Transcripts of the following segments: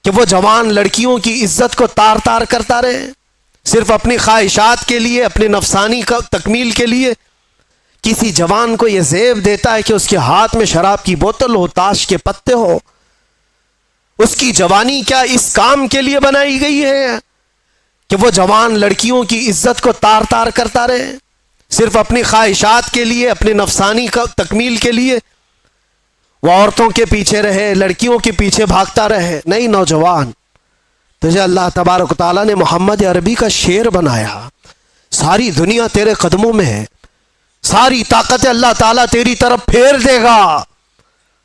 کہ وہ جوان لڑکیوں کی عزت کو تار تار کرتا رہے صرف اپنی خواہشات کے لیے، اپنے نفسانی تکمیل کے لیے؟ کسی جوان کو یہ زیب دیتا ہے کہ اس کے ہاتھ میں شراب کی بوتل ہو، تاش کے پتے ہو؟ اس کی جوانی کیا اس کام کے لیے بنائی گئی ہے کہ وہ جوان لڑکیوں کی عزت کو تار تار کرتا رہے صرف اپنی خواہشات کے لیے، اپنے نفسانی تکمیل کے لیے؟ وہ عورتوں کے پیچھے رہے، لڑکیوں کے پیچھے بھاگتا رہے؟ نہیں نوجوان، تجھے اللہ تبارک و تعالیٰ نے محمد عربی کا شعر بنایا، ساری دنیا تیرے قدموں میں ہے، ساری طاقت اللہ تعالیٰ تیری طرف پھیر دے گا،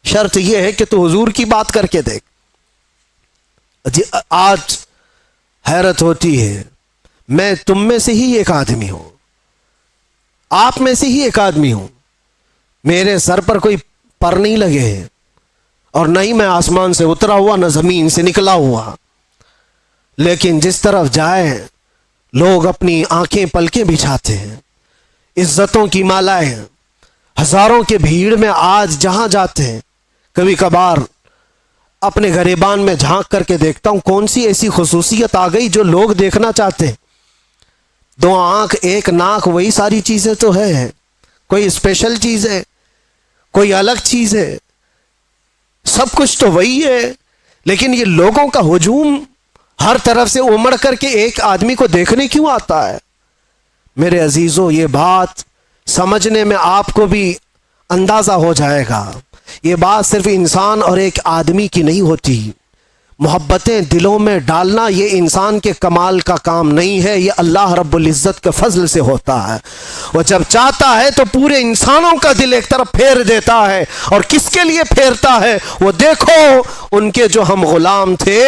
شرط یہ ہے کہ تو حضور کی بات کر کے دیکھ۔ آج حیرت ہوتی ہے، میں تم میں سے ہی ایک آدمی ہوں، آپ میں سے ہی ایک آدمی ہوں، میرے سر پر کوئی پر نہیں لگے ہیں، اور نہ ہی میں آسمان سے اترا ہوا، نہ زمین سے نکلا ہوا، لیکن جس طرف جائیں لوگ اپنی آنکھیں پلکیں بچھاتے ہیں، عزتوں کی مالائیں، ہزاروں کے بھیڑ میں آج جہاں جاتے ہیں، کبھی کبھار اپنے گریبان میں جھانک کر کے دیکھتا ہوں کون سی ایسی خصوصیت آ گئی جو لوگ دیکھنا چاہتے ہیں۔ دو آنکھ ایک ناک، وہی ساری چیزیں تو ہے، کوئی اسپیشل چیز ہے، کوئی الگ چیز ہے؟ سب کچھ تو وہی ہے، لیکن یہ لوگوں کا ہجوم ہر طرف سے امڑ کر کے ایک آدمی کو دیکھنے کیوں آتا ہے؟ میرے عزیزوں، یہ بات سمجھنے میں آپ کو بھی اندازہ ہو جائے گا، یہ بات صرف انسان اور ایک آدمی کی نہیں ہوتی، محبتیں دلوں میں ڈالنا یہ انسان کے کمال کا کام نہیں ہے، یہ اللہ رب العزت کے فضل سے ہوتا ہے۔ وہ جب چاہتا ہے تو پورے انسانوں کا دل ایک طرف پھیر دیتا ہے، اور کس کے لیے پھیرتا ہے؟ وہ دیکھو، ان کے جو ہم غلام تھے،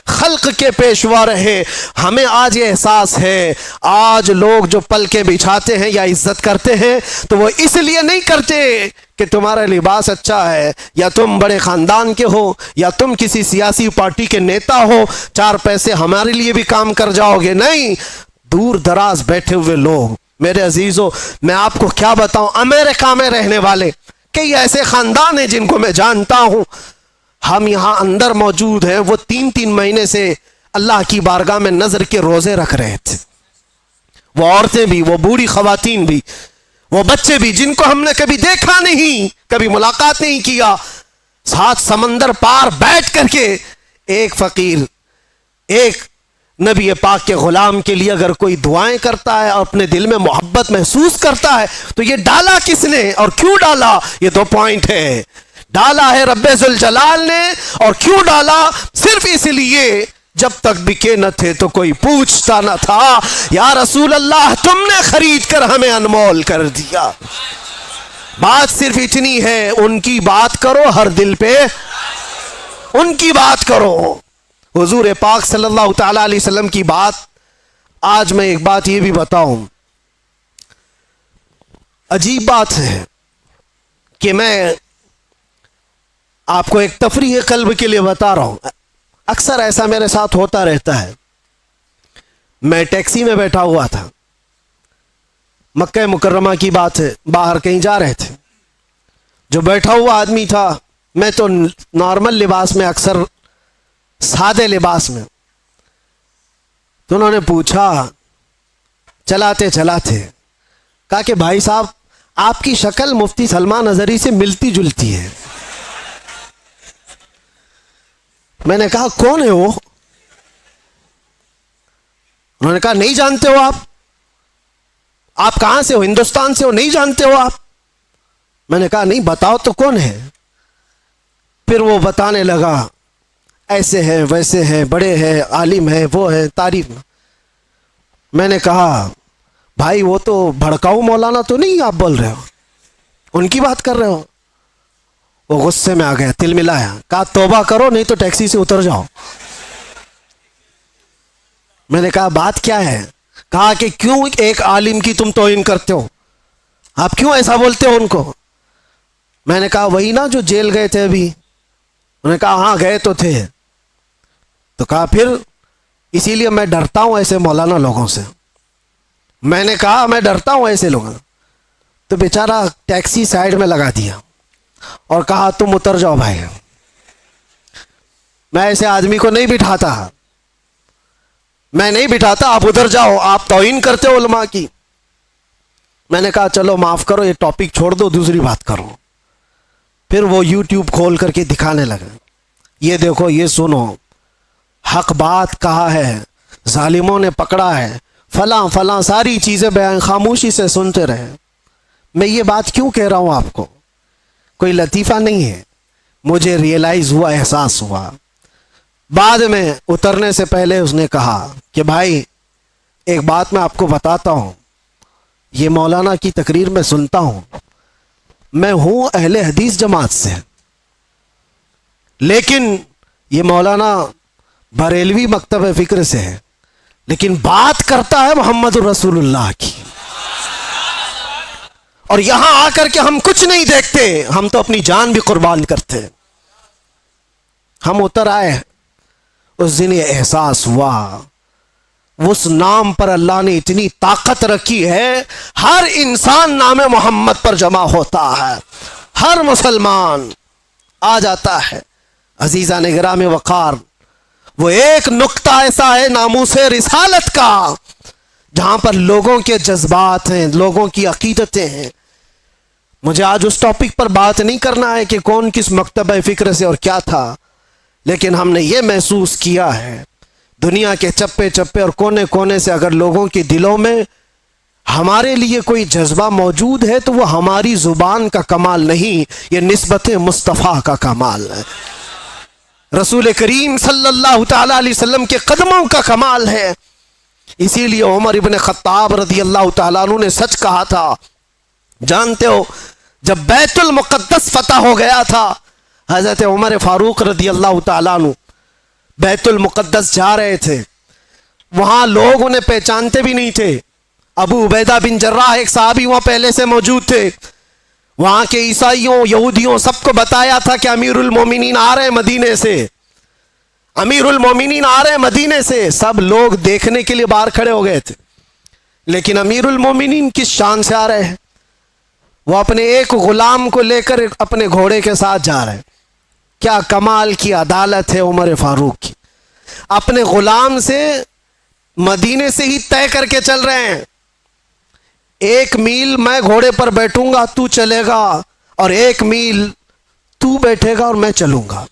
خلق کے پیشوا رہے، ہمیں آج یہ احساس ہے، آج لوگ جو پلکیں بچھاتے ہیں یا عزت کرتے ہیں تو وہ اس لیے نہیں کرتے کہ تمہارا لباس اچھا ہے، یا تم بڑے خاندان کے ہو، یا تم کسی سیاسی پارٹی کے نیتا ہو، چار پیسے ہمارے لیے بھی کام کر جاؤ گے، نہیں، دور دراز بیٹھے ہوئے لوگ۔ میرے عزیزوں، میں آپ کو کیا بتاؤں، امریکہ میں رہنے والے کئی ایسے خاندان ہیں جن کو میں جانتا ہوں، ہم یہاں اندر موجود ہیں، وہ 3 مہینے سے اللہ کی بارگاہ میں نظر کے روزے رکھ رہے تھے، وہ عورتیں بھی، وہ بوڑھی خواتین بھی، وہ بچے بھی، جن کو ہم نے کبھی دیکھا نہیں، کبھی ملاقات نہیں کیا، ساتھ سمندر پار بیٹھ کر کے ایک فقیر، ایک نبی پاک کے غلام کے لیے اگر کوئی دعائیں کرتا ہے اور اپنے دل میں محبت محسوس کرتا ہے تو یہ ڈالا کس نے اور کیوں ڈالا؟ یہ 2 پوائنٹ ہے، ڈالا ہے رب ذوالجلال نے، اور کیوں ڈالا؟ صرف اس لیے جب تک بکے نہ تھے تو کوئی پوچھتا نہ تھا، یا رسول اللہ تم نے خرید کر ہمیں انمول کر دیا۔ بات صرف اتنی ہے، ان کی بات کرو، ہر دل پہ ان کی بات کرو۔ حضور پاک صلی اللہ تعالی علیہ وسلم کی بات، آج میں ایک بات یہ بھی بتاؤں، عجیب بات ہے کہ میں آپ کو ایک تفریح قلب کے لیے بتا رہا ہوں، اکثر ایسا میرے ساتھ ہوتا رہتا ہے۔ میں ٹیکسی میں بیٹھا ہوا تھا، مکہ مکرمہ کی بات ہے، باہر کہیں جا رہے تھے، جو بیٹھا ہوا آدمی تھا، میں تو نارمل لباس میں، اکثر سادے لباس میں، تو انہوں نے پوچھا چلاتے چلاتے، کہا کہ بھائی صاحب آپ کی شکل مفتی سلمان اظہری سے ملتی جلتی ہے۔ میں نے کہا کون ہے وہ؟ انہوں نے کہا نہیں جانتے ہو آپ کہاں سے ہو؟ ہندوستان سے ہو؟ نہیں جانتے ہو آپ؟ میں نے کہا نہیں، بتاؤ تو کون ہے؟ پھر وہ بتانے لگا، ایسے ہیں ویسے ہیں، بڑے ہیں، عالم ہیں، وہ ہے، تعریف۔ میں نے کہا بھائی وہ تو بھڑکاؤ مولانا تو نہیں آپ بول رہے ہو، ان کی بات کر رہے ہو؟ وہ غصے میں آ گیا، تل ملایا، کہا توبہ کرو نہیں تو ٹیکسی سے اتر جاؤ۔ میں نے کہا بات کیا ہے؟ کہا کہ کیوں ایک عالم کی تم توہین کرتے ہو، آپ کیوں ایسا بولتے ہو ان کو؟ میں نے کہا وہی نا جو جیل گئے تھے ابھی۔ انہوں نے کہا ہاں گئے تو تھے۔ تو کہا پھر اسی لیے میں ڈرتا ہوں ایسے مولانا لوگوں سے۔ میں نے کہا میں ڈرتا ہوں ایسے لوگوں سے۔ تو بیچارہ ٹیکسی سائیڈ میں لگا دیا اور کہا تم اتر جاؤ بھائی۔ میں ایسے آدمی کو نہیں بٹھاتا، میں نہیں بٹھاتا، آپ ادھر جاؤ، آپ توہین کرتے ہو علماء کی۔ میں نے کہا چلو معاف کرو، یہ ٹاپک چھوڑ دو، دوسری بات کرو۔ پھر وہ یوٹیوب کھول کر کے دکھانے لگا، یہ دیکھو، یہ سنو، حق بات کہا ہے، ظالموں نے پکڑا ہے، فلاں فلاں ساری چیزیں بیان، خاموشی سے سنتے رہے۔ میں یہ بات کیوں کہہ رہا ہوں آپ کو؟ کوئی لطیفہ نہیں ہے، مجھے ریئلائز ہوا، احساس ہوا۔ بعد میں اترنے سے پہلے اس نے کہا کہ بھائی ایک بات میں آپ کو بتاتا ہوں، یہ مولانا کی تقریر میں سنتا ہوں، میں ہوں اہل حدیث جماعت سے، لیکن یہ مولانا بریلوی مکتب فکر سے ہے، لیکن بات کرتا ہے محمد الرسول اللہ کی، اور یہاں آ کر کے ہم کچھ نہیں دیکھتے، ہم تو اپنی جان بھی قربان کرتے۔ ہم اتر آئے، اس دن یہ احساس ہوا، اس نام پر اللہ نے اتنی طاقت رکھی ہے، ہر انسان نام محمد پر جمع ہوتا ہے، ہر مسلمان آ جاتا ہے۔ عزیزان گرام وقار، وہ ایک نقطہ ایسا ہے ناموس رسالت کا، جہاں پر لوگوں کے جذبات ہیں، لوگوں کی عقیدتیں ہیں۔ مجھے آج اس ٹاپک پر بات نہیں کرنا ہے کہ کون کس مکتبہ فکر سے اور کیا تھا، لیکن ہم نے یہ محسوس کیا ہے، دنیا کے چپے چپے اور کونے کونے سے اگر لوگوں کے دلوں میں ہمارے لیے کوئی جذبہ موجود ہے تو وہ ہماری زبان کا کمال نہیں، یہ نسبت مصطفیٰ کا کمال ہے، رسول کریم صلی اللہ تعالی علیہ وسلم کے قدموں کا کمال ہے۔ اسی لیے عمر ابن خطاب رضی اللہ تعالیٰ عنہ نے سچ کہا تھا، جانتے ہو جب بیت المقدس فتح ہو گیا تھا، حضرت عمر فاروق رضی اللہ تعالیٰ عنہ بیت المقدس جا رہے تھے، وہاں لوگ انہیں پہچانتے بھی نہیں تھے۔ ابو عبیدہ بن جراح ایک صحابی وہاں پہلے سے موجود تھے، وہاں کے عیسائیوں یہودیوں سب کو بتایا تھا کہ امیر المومنین آ رہے ہیں مدینے سے، امیر المومنین آ رہے ہیں مدینے سے۔ سب لوگ دیکھنے کے لیے باہر کھڑے ہو گئے تھے، لیکن امیر المومنین کس شان سے آ رہے ہیں؟ وہ اپنے ایک غلام کو لے کر اپنے گھوڑے کے ساتھ جا رہے ہیں۔ کیا کمال کی عدالت ہے عمر فاروق کی، اپنے غلام سے مدینے سے ہی طے کر کے چل رہے ہیں، 1 میل میں گھوڑے پر بیٹھوں گا تو چلے گا، اور 1 میل تو بیٹھے گا اور میں چلوں گا۔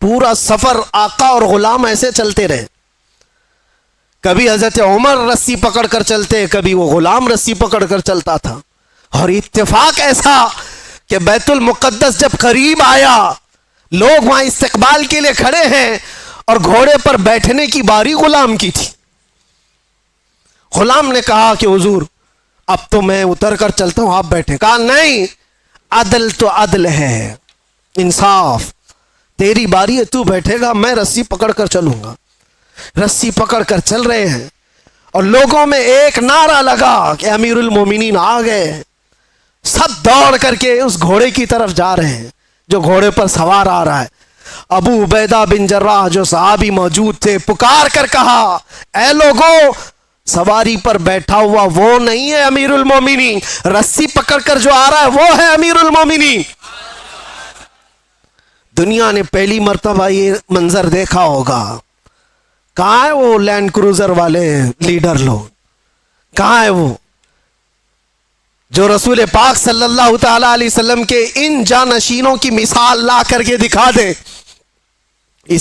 پورا سفر آقا اور غلام ایسے چلتے رہے، کبھی حضرت عمر رسی پکڑ کر چلتے، کبھی وہ غلام رسی پکڑ کر چلتا تھا۔ اور اتفاق ایسا کہ بیت المقدس جب قریب آیا، لوگ وہاں استقبال کے لیے کھڑے ہیں، اور گھوڑے پر بیٹھنے کی باری غلام کی تھی۔ غلام نے کہا کہ حضور اب تو میں اتر کر چلتا ہوں، آپ بیٹھے۔ کہا نہیں، عدل تو عدل ہے، انصاف، تیری باری ہے تو بیٹھے گا، میں رسی پکڑ کر چلوں گا۔ رسی پکڑ کر چل رہے ہیں، اور لوگوں میں ایک نعرہ لگا کہ امیر المومنین آ گئے۔ سب دوڑ کر کے اس گھوڑے کی طرف جا رہے ہیں جو گھوڑے پر سوار آ رہا ہے۔ ابو عبیدہ بن جراح جو صحابی موجود تھے، پکار کر کہا، اے لوگوں، سواری پر بیٹھا ہوا وہ نہیں ہے امیر المومنین، رسی پکڑ کر جو آ رہا ہے وہ ہے امیر المومنین۔ دنیا نے پہلی مرتبہ یہ منظر دیکھا ہوگا۔ کہاں ہے وہ لینڈ کروزر والے لیڈر لوگ؟ کہاں ہے وہ جو رسول پاک صلی اللہ تعالی علیہ وسلم کے ان جانشینوں کی مثال لا کر کے دکھا دے